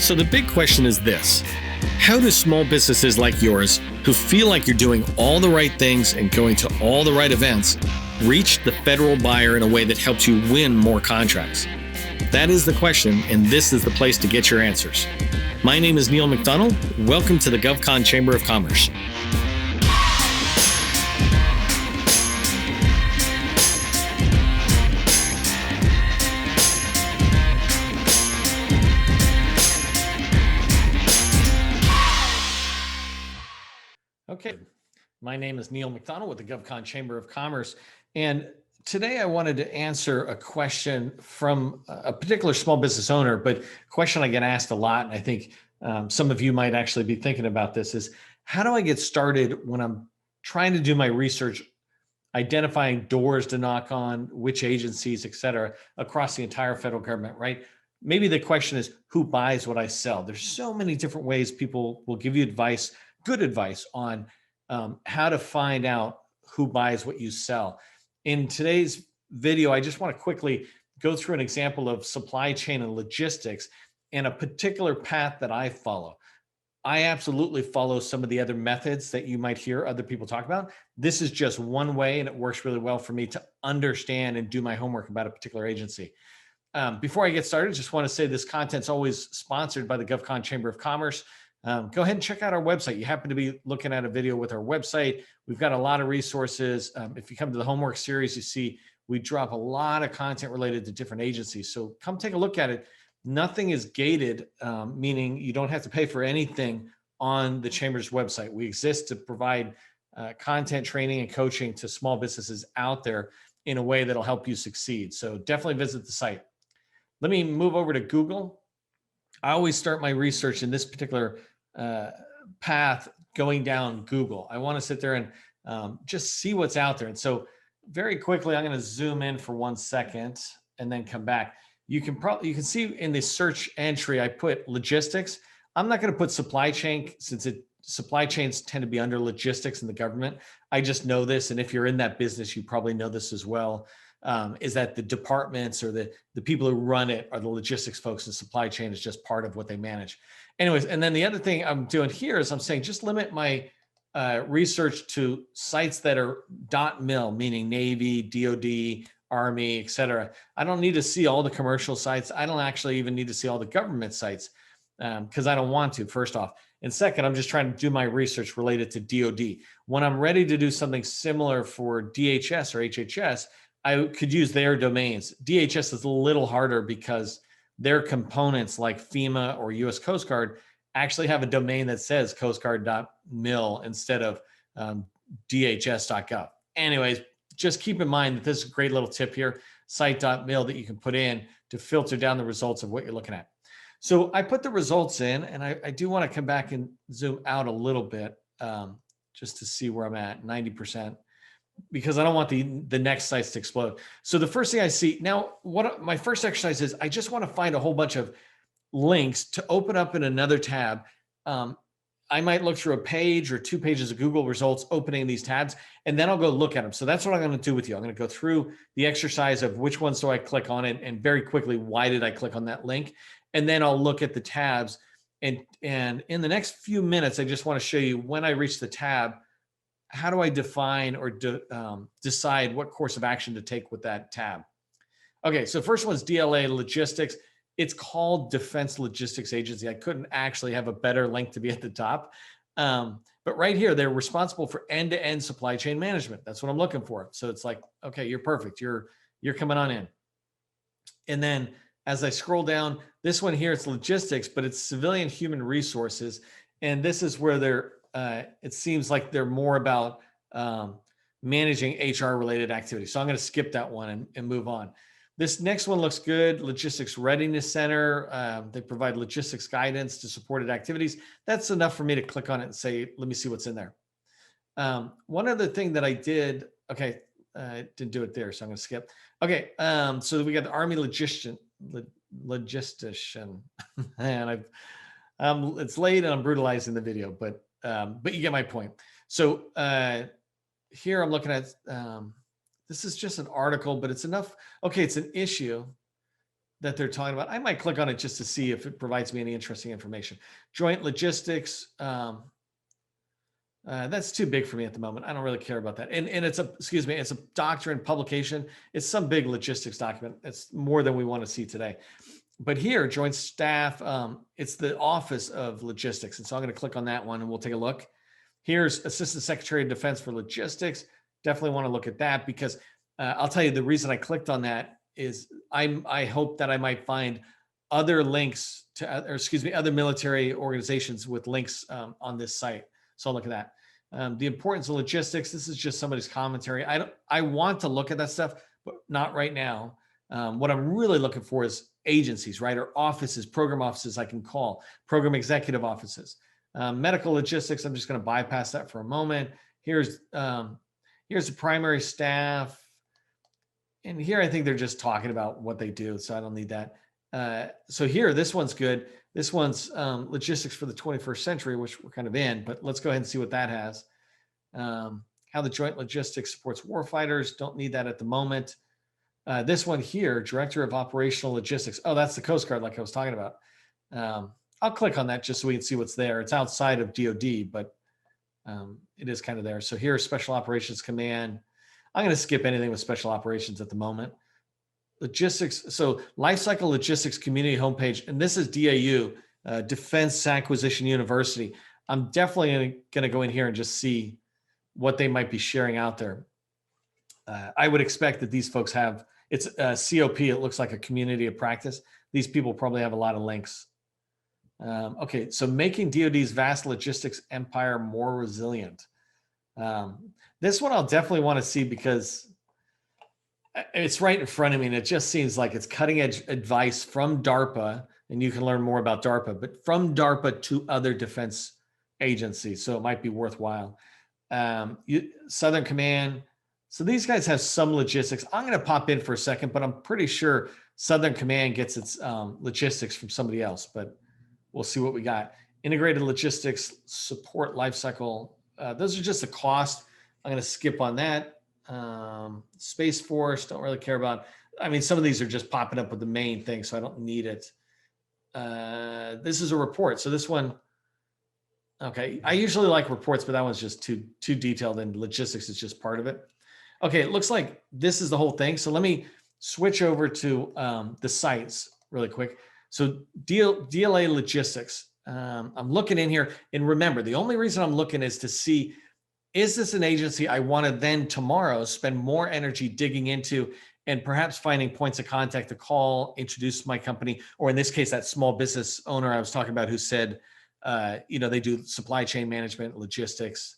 So the big question is this: how do small businesses like yours, who feel like you're doing all the right things and going to all the right events, reach the federal buyer in a way that helps you win more contracts? That is the question, and this is the place to get your answers. My name is Neil McDonnell. Welcome to the GovCon Chamber of Commerce. Okay, my name is Neil McDonnell with the GovCon Chamber of Commerce, and today I wanted to answer a question from a particular small business owner, but a question I get asked a lot, and I think some of you might actually be thinking about this, is how do I get started when I'm trying to do my research, identifying doors to knock on, which agencies, et cetera, across the entire federal government, right? Maybe the question is, who buys what I sell? There's so many different ways people will give you advice, good advice on how to find out who buys what you sell. In today's video, I just want to quickly go through an example of supply chain and logistics and a particular path that I follow. I absolutely follow some of the other methods that you might hear other people talk about. This is just one way, and it works really well for me to understand and do my homework about a particular agency. Before I get started, just want to say this content's always sponsored by the GovCon Chamber of Commerce. Go ahead and check out our website. You happen to be looking at a video with our website. We've got a lot of resources. If you come to the homework series, you see we drop a lot of content related to different agencies. So come take a look at it. Nothing is gated, meaning you don't have to pay for anything on the Chamber's website. We exist to provide content, training, and coaching to small businesses out there in a way that'll help you succeed. So definitely visit the site. Let me move over to Google. I always start my research in this particular path going down Google. I want to sit there and just see what's out there. And so very quickly, I'm going to zoom in for 1 second and then come back. You can see in the search entry, I put logistics. I'm not going to put supply chain since supply chains tend to be under logistics in the government. I just know this. And if you're in that business, you probably know this as well. Is that the departments or the people who run it are the logistics folks, and supply chain is just part of what they manage. Anyways, and then the other thing I'm doing here is I'm saying just limit my research to sites that are .mil, meaning Navy, DOD, Army, et cetera. I don't need to see all the commercial sites. I don't actually even need to see all the government sites because I don't want to, first off. And second, I'm just trying to do my research related to DOD. When I'm ready to do something similar for DHS or HHS, I could use their domains. DHS is a little harder because their components like FEMA or US Coast Guard actually have a domain that says coastguard.mil instead of dhs.gov. Anyways, just keep in mind that this is a great little tip here, site.mil that you can put in to filter down the results of what you're looking at. So I put the results in, and I do want to come back and zoom out a little bit just to see where I'm at, 90%. Because I don't want the next sites to explode. So the first thing I see now, my first exercise is I just want to find a whole bunch of links to open up in another tab. I might look through a page or 2 pages of Google results opening these tabs, and then I'll go look at them. So that's what I'm going to do with you. I'm going to go through the exercise of which ones do I click on it, and very quickly, why did I click on that link? And then I'll look at the tabs. And in the next few minutes, I just want to show you when I reach the tab, how do I define or decide what course of action to take with that tab? Okay, so first one's DLA Logistics. It's called Defense Logistics Agency. I couldn't actually have a better link to be at the top. But right here, they're responsible for end-to-end supply chain management. That's what I'm looking for. So it's like, okay, you're perfect. You're coming on in. And then as I scroll down, this one here, it's logistics, but it's civilian human resources. And this is where it seems like they're more about managing HR related activities. So I'm going to skip that one and move on. This next one looks good. Logistics Readiness Center. They provide logistics guidance to supported activities. That's enough for me to click on it and say, let me see what's in there. One other thing that I did, okay, I didn't do it there, so I'm going to skip. Okay, so we got the Army logistician. And it's late and I'm brutalizing the video, but you get my point. So here I'm looking at, this is just an article, but it's enough. Okay, it's an issue. that they're talking about. I might click on it just to see if it provides me any interesting information. Joint logistics. That's too big for me at the moment. I don't really care about that. And it's it's a doctrine publication. It's some big logistics document. It's more than we want to see today. But here, joint staff, it's the Office of Logistics. And so I'm going to click on that one and we'll take a look. Here's Assistant Secretary of Defense for Logistics. Definitely want to look at that because I'll tell you the reason I clicked on that is I hope that I might find other links to, other military organizations with links on this site. So I'll look at that. The importance of logistics. This is just somebody's commentary. I want to look at that stuff, but not right now. What I'm really looking for is agencies, right? Or offices, program offices I can call, program executive offices. Medical logistics, I'm just going to bypass that for a moment. Here's the primary staff. And here I think they're just talking about what they do, so I don't need that. So here, this one's good. This one's logistics for the 21st century, which we're kind of in, but let's go ahead and see what that has. How the joint logistics supports warfighters. Don't need that at the moment. This one here, Director of Operational Logistics. Oh, that's the Coast Guard like I was talking about. I'll click on that just so we can see what's there. It's outside of DoD, but it is kind of there. So here's Special Operations Command. I'm going to skip anything with special operations at the moment. Logistics. So Lifecycle Logistics Community homepage, and this is DAU, Defense Acquisition University. I'm definitely going to go in here and just see what they might be sharing out there. I would expect that these folks have, it's COP, it looks like a community of practice. These people probably have a lot of links. Okay, so making DoD's vast logistics empire more resilient. This one I'll definitely want to see because it's right in front of me and it just seems like it's cutting edge advice from DARPA, and you can learn more about DARPA, but from DARPA to other defense agencies. So it might be worthwhile. Southern Command. So these guys have some logistics. I'm going to pop in for a second, but I'm pretty sure Southern Command gets its logistics from somebody else, but we'll see what we got. Integrated logistics, support lifecycle. Those are just the cost. I'm going to skip on that. Space Force, don't really care about. I mean, some of these are just popping up with the main thing, so I don't need it. This is a report. So this one, okay. I usually like reports, but that one's just too detailed, and logistics is just part of it. Okay, it looks like this is the whole thing. So let me switch over to the sites really quick. So DLA Logistics. I'm looking in here, and remember, the only reason I'm looking is to see, is this an agency I want to then tomorrow spend more energy digging into and perhaps finding points of contact to call, introduce my company, or in this case, that small business owner I was talking about who said, they do supply chain management, logistics,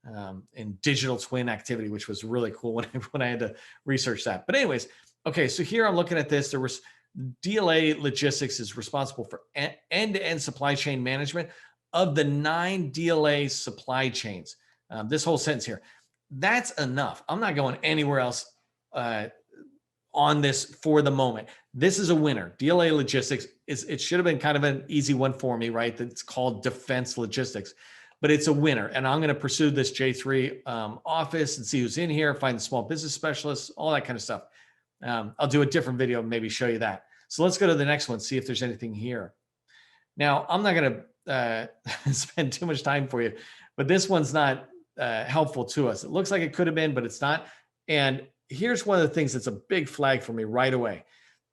and digital twin activity, which was really cool when I had to research that. But anyways, okay, so here I'm looking at this. There was DLA Logistics is responsible for end-to-end supply chain management of the 9 DLA supply chains. This whole sentence here, that's enough. I'm not going anywhere else on this for the moment. This is a winner. DLA Logistics it should have been kind of an easy one for me, right? That's called Defense Logistics, but it's a winner. And I'm going to pursue this J3 office and see who's in here, find the small business specialists, all that kind of stuff. I'll do a different video, maybe show you that. So let's go to the next one, see if there's anything here. Now, I'm not going to spend too much time for you, but this one's not helpful to us. It looks like it could have been, but it's not. And here's one of the things that's a big flag for me right away.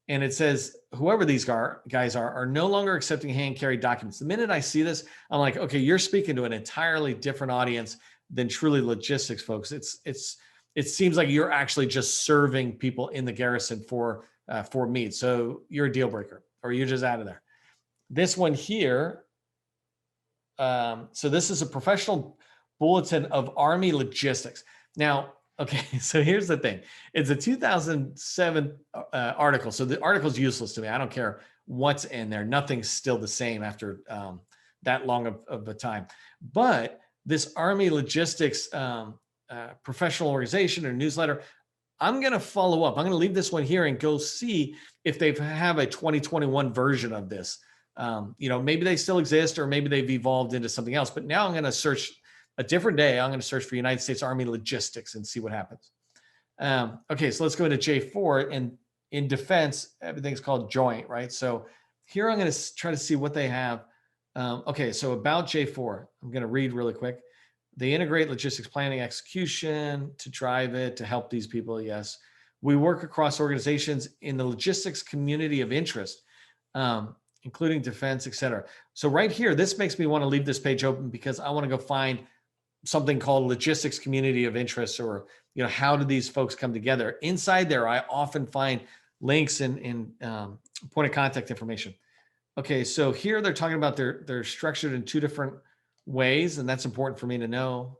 And it says, whoever these guys are no longer accepting hand-carried documents. The minute I see this, I'm like, okay, you're speaking to an entirely different audience than truly logistics folks. It seems like you're actually just serving people in the garrison for meat. So you're a deal breaker, or you're just out of there. This one here. So this is a professional bulletin of Army logistics. Now, okay, so here's the thing. It's a 2007 article. So the article's useless to me. I don't care what's in there. Nothing's still the same after that long of a time. But this Army logistics professional organization or newsletter, I'm going to follow up. I'm going to leave this one here and go see if they have a 2021 version of this. Maybe they still exist, or maybe they've evolved into something else. But now I'm going to search a different day. I'm going to search for United States Army Logistics and see what happens. Okay, so let's go into J4. And in defense, everything's called joint, right? So here I'm going to try to see what they have. Okay, so about J4, I'm going to read really quick. They integrate logistics planning execution to drive it, to help these people. Yes. We work across organizations in the logistics community of interest, including defense, et cetera. So right here, this makes me want to leave this page open because I want to go find something called logistics community of interest, or, how do these folks come together? Inside there, I often find links and point of contact information. Okay, so here they're talking about they're structured in two different ways, and that's important for me to know.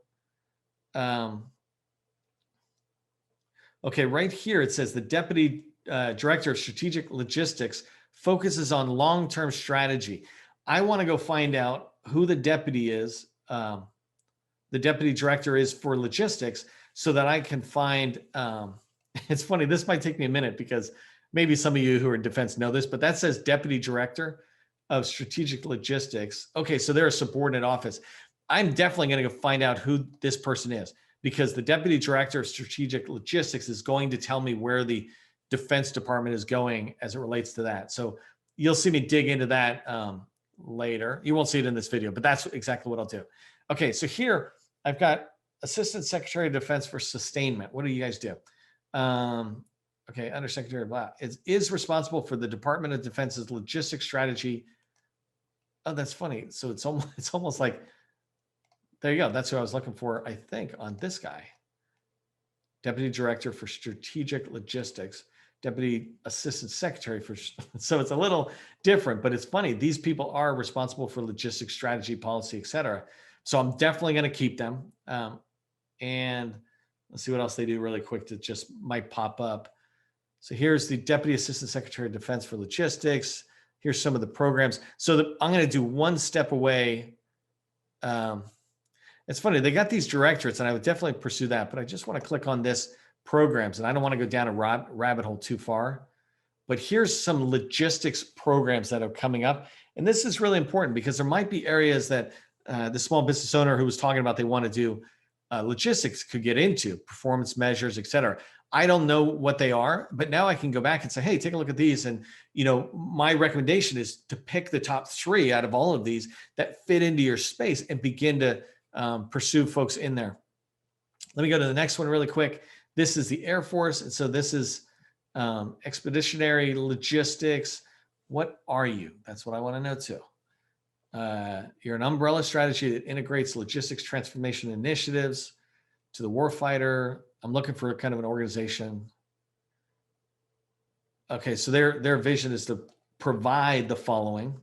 Okay, right here it says the Deputy Director of Strategic Logistics focuses on long-term strategy. I want to go find out who the deputy is, the Deputy Director is for logistics, so that I can find, it's funny, this might take me a minute because maybe some of you who are in defense know this, but that says Deputy Director of Strategic Logistics. Okay, so they're a subordinate office. I'm definitely going to go find out who this person is, because the Deputy Director of Strategic Logistics is going to tell me where the Defense Department is going as it relates to that. So you'll see me dig into that later. You won't see it in this video, but that's exactly what I'll do. Okay, so here I've got Assistant Secretary of Defense for Sustainment. What do you guys do? Okay, Undersecretary blah is responsible for the Department of Defense's logistics strategy. Oh, that's funny. So it's almost like, there you go. That's who I was looking for, I think, on this guy. Deputy Director for Strategic Logistics, Deputy Assistant Secretary for, so it's a little different, but it's funny. These people are responsible for logistics strategy, policy, et cetera. So I'm definitely going to keep them. And let's see what else they do really quick that just might pop up. So here's the Deputy Assistant Secretary of Defense for Logistics. Here's some of the programs. So I'm going to do one step away. It's funny, they got these directorates, and I would definitely pursue that, but I just want to click on this programs, and I don't want to go down a rabbit hole too far. But here's some logistics programs that are coming up. And this is really important because there might be areas that the small business owner who was talking about they want to do logistics could get into, performance measures, et cetera. I don't know what they are, but now I can go back and say, hey, take a look at these. And, my recommendation is to pick the top 3 out of all of these that fit into your space and begin to pursue folks in there. Let me go to the next one really quick. This is the Air Force. And so this is expeditionary logistics. What are you? That's what I want to know too. You're an umbrella strategy that integrates logistics transformation initiatives to the warfighter. I'm looking for kind of an organization. Okay, so their vision is to provide the following.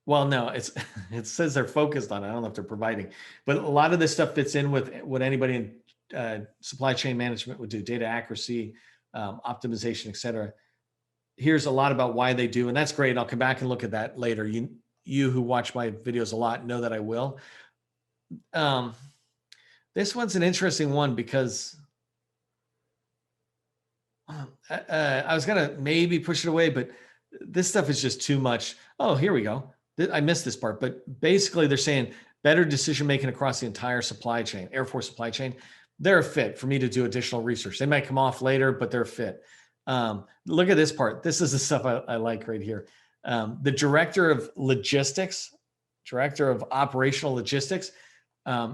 Well, no, it says they're focused on it. I don't know if they're providing, but a lot of this stuff fits in with what anybody in supply chain management would do: data accuracy, optimization, et cetera. Here's a lot about why they do, and that's great. I'll come back and look at that later. You who watch my videos a lot know that I will. This one's an interesting one because I was gonna maybe push it away, but this stuff is just too much. Oh, here we go. I missed this part, but basically they're saying better decision-making across the entire supply chain, Air Force supply chain. They're a fit for me to do additional research. They might come off later, but they're a fit. Look at this part. This is the stuff I like right here. The Director of Logistics, Director of Operational Logistics.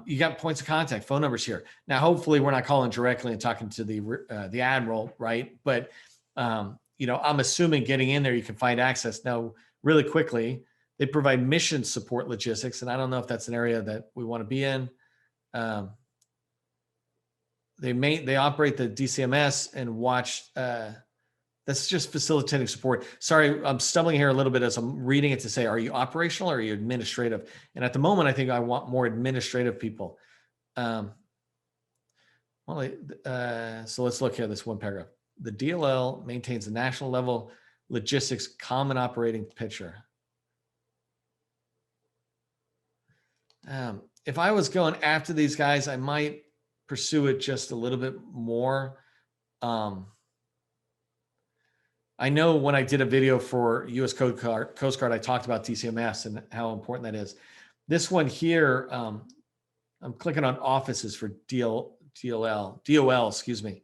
You got points of contact, phone numbers here. Now, hopefully we're not calling directly and talking to the Admiral, right? But, I'm assuming getting in there, you can find access. Now, really quickly, they provide mission support logistics, and I don't know if that's an area that we want to be in. They operate the DCMS and watch. That's just facilitating support. Sorry, I'm stumbling here a little bit as I'm reading it to say, are you operational or are you administrative? And at the moment, I think I want more administrative people. So let's look at this one paragraph. The DLL maintains a national level logistics common operating picture. If I was going after these guys, I might pursue it just a little bit more. I know when I did a video for U.S. Coast Guard, I talked about DCMS and how important that is. This one here, I'm clicking on offices for DOL, excuse me.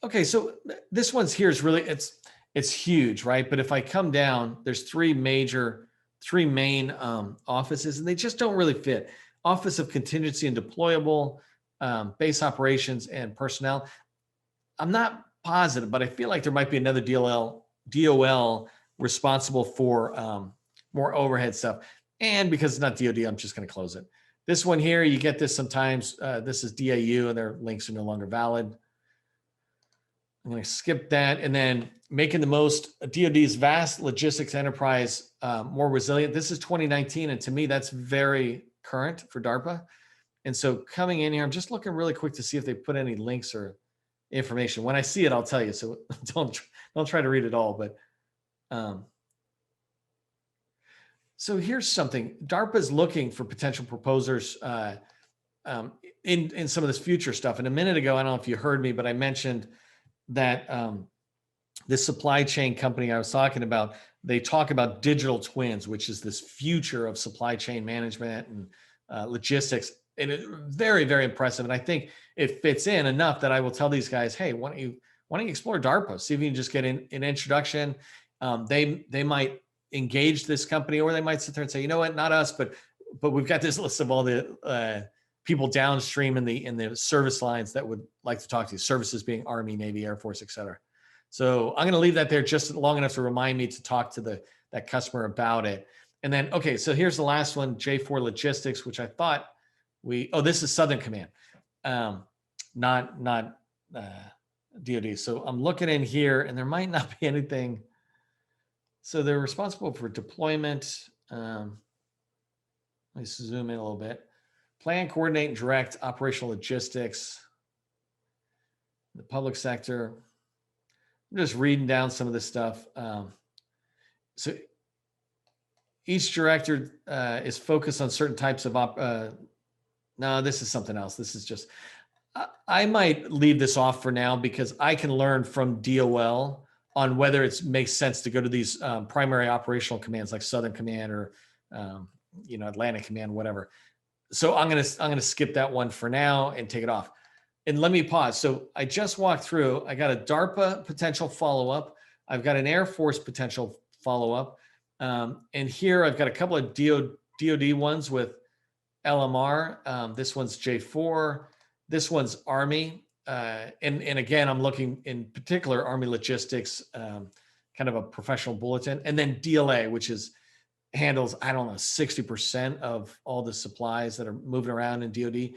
Okay, so this one's here is really it's huge, right? But if I come down, there's three main offices, and they just don't really fit. Office of Contingency and Deployable, Base Operations, and Personnel. I'm not positive, but I feel like there might be another DOL responsible for more overhead stuff. And because it's not DoD, I'm just going to close it. This one here, you get this sometimes. This is DAU, and their links are no longer valid. I'm going to skip that. And then making the most DoD's vast logistics enterprise more resilient. This is 2019. And to me, that's very current for DARPA. And so coming in here, I'm just looking really quick to see if they put any links or information. When I see it, I'll tell you. So don't try to read it all. But so here's something. DARPA is looking for potential proposers in some of this future stuff. And a minute ago, I don't know if you heard me, but I mentioned that this supply chain company I was talking about, they talk about digital twins, which is this future of supply chain management and logistics. And it's very, very impressive. And I think it fits in enough that I will tell these guys, hey, why don't you explore DARPA? See if you can just get an introduction. They might engage this company, or they might sit there and say, you know what, not us, but we've got this list of all the people downstream in the service lines that would like to talk to you. Services being Army, Navy, Air Force, et cetera. So I'm going to leave that there just long enough to remind me to talk to that customer about it. And then, okay, so here's the last one, J4 Logistics, which I thought this is Southern Command, not DoD. So I'm looking in here, and there might not be anything. So they're responsible for deployment. Let me zoom in a little bit. Plan, coordinate, and direct operational logistics. The public sector. I'm just reading down some of this stuff. So each director is focused on certain types of no, this is something else. This is just, I might leave this off for now because I can learn from DOL on whether it makes sense to go to these primary operational commands like Southern Command or Atlantic Command, whatever. So I'm gonna skip that one for now and take it off. And let me pause. So I just walked through. I got a DARPA potential follow-up. I've got an Air Force potential follow-up. And here I've got a couple of DoD ones with LMR. This one's J4. This one's Army. And again, I'm looking in particular Army Logistics, kind of a professional bulletin. And then DLA, which handles, I don't know, 60% of all the supplies that are moving around in DoD.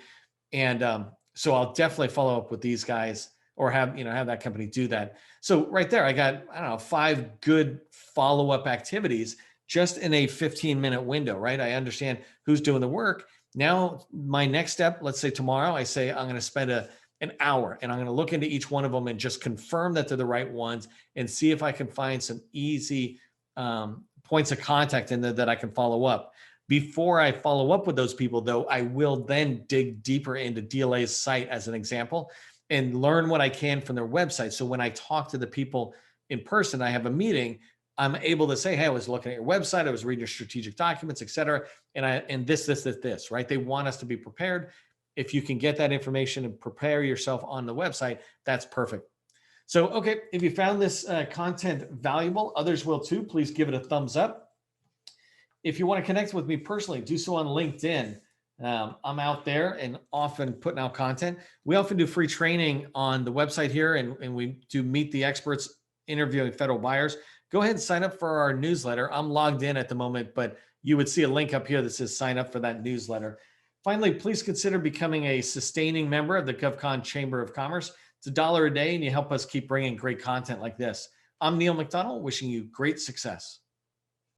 And so I'll definitely follow up with these guys or have that company do that. So right there, I got, I don't know, 5 good follow-up activities just in a 15-minute window, right? I understand who's doing the work. Now, my next step, let's say tomorrow, I say I'm going to spend an hour and I'm going to look into each one of them and just confirm that they're the right ones and see if I can find some easy points of contact in there that I can follow up. Before I follow up with those people, though, I will then dig deeper into DLA's site as an example and learn what I can from their website. So when I talk to the people in person, I have a meeting, I'm able to say, hey, I was looking at your website, I was reading your strategic documents, et cetera. And this, right? They want us to be prepared. If you can get that information and prepare yourself on the website, that's perfect. So, okay, if you found this content valuable, others will too, please give it a thumbs up. If you want to connect with me personally, do so on LinkedIn. I'm out there and often putting out content. We often do free training on the website here, and we do meet the experts interviewing federal buyers. Go ahead and sign up for our newsletter. I'm logged in at the moment, but you would see a link up here that says sign up for that newsletter. Finally, please consider becoming a sustaining member of the GovCon Chamber of Commerce. It's $1 a day, and you help us keep bringing great content like this. I'm Neil McDonnell, wishing you great success.